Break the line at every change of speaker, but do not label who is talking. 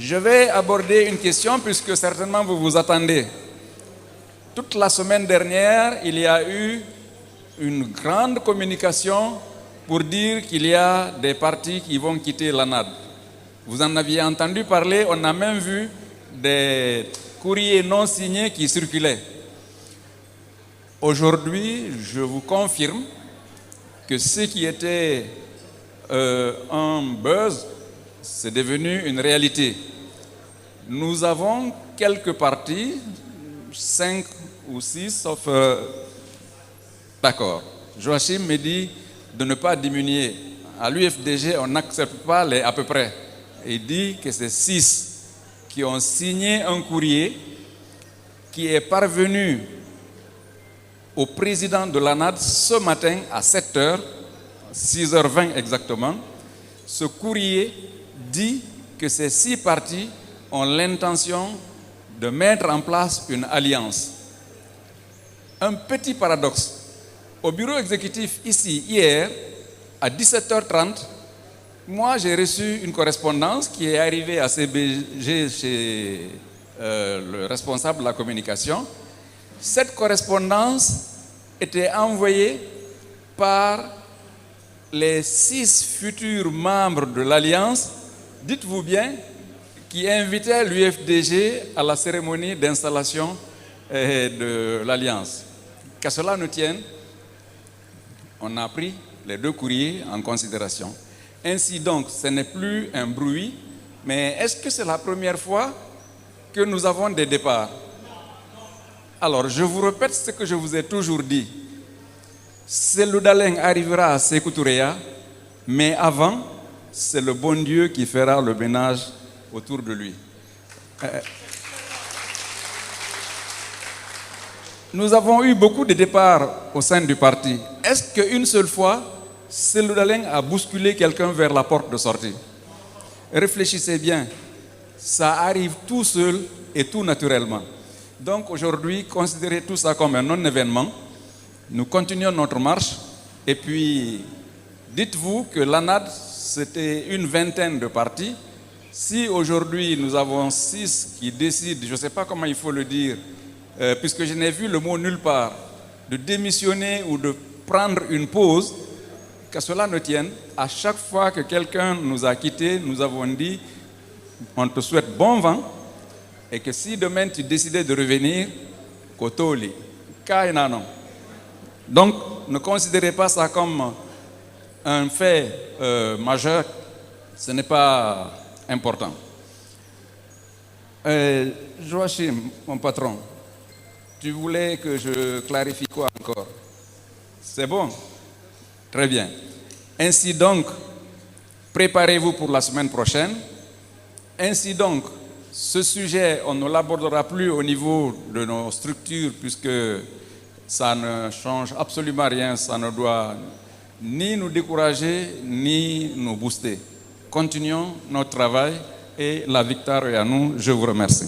Je vais aborder une question puisque certainement vous vous attendez. Toute la semaine dernière, il y a eu une grande communication pour dire qu'il y a des partis qui vont quitter l'ANAD. Vous en aviez entendu parler, on a même vu des courriers non signés qui circulaient. Aujourd'hui, je vous confirme que ce qui était un buzz, c'est devenu une réalité. Nous avons quelques partis, 5 ou 6, sauf... D'accord. Joachim me dit de ne pas diminuer. À l'UFDG, on n'accepte pas les à peu près. Il dit que c'est 6 qui ont signé un courrier qui est parvenu au président de l'ANAD ce matin à 7h, 6h20 exactement. Ce courrier dit que ces 6 partis ont l'intention de mettre en place une alliance. Un petit paradoxe. Au bureau exécutif ici, hier, à 17h30, moi j'ai reçu une correspondance qui est arrivée à CBG chez le responsable de la communication. Cette correspondance était envoyée par les 6 futurs membres de l'Alliance, dites-vous bien, qui invitaient l'UFDG à la cérémonie d'installation de l'Alliance. Qu'à cela ne tienne, on a pris les 2 courriers en considération. Ainsi donc, ce n'est plus un bruit, mais est-ce que c'est la première fois que nous avons des départs? Alors, je vous répète ce que je vous ai toujours dit. Cellou Dalein arrivera à Sékou Touréa, mais avant, c'est le bon Dieu qui fera le ménage autour de lui. Nous avons eu beaucoup de départs au sein du parti. Est-ce qu'une seule fois, Cellou Dalein a bousculé quelqu'un vers la porte de sortie? Réfléchissez bien. Ça arrive tout seul et tout naturellement. Donc aujourd'hui, considérez tout ça comme un non-événement. Nous continuons notre marche et puis dites-vous que l'ANAD, c'était une vingtaine de partis. Si aujourd'hui nous avons 6 qui décident, je ne sais pas comment il faut le dire, puisque je n'ai vu le mot nulle part, de démissionner ou de prendre une pause, qu'à cela ne tienne, à chaque fois que quelqu'un nous a quittés, nous avons dit, on te souhaite bon vent, et que si demain tu décidais de revenir, Kotoli, Kainano. Donc, ne considérez pas ça comme un fait majeur, ce n'est pas important. Joachim, mon patron, tu voulais que je clarifie quoi encore? C'est bon? Très bien. Ainsi donc, préparez-vous pour la semaine prochaine. Ainsi donc, ce sujet, on ne l'abordera plus au niveau de nos structures puisque ça ne change absolument rien, ça ne doit ni nous décourager ni nous booster. Continuons notre travail et la victoire est à nous. Je vous remercie.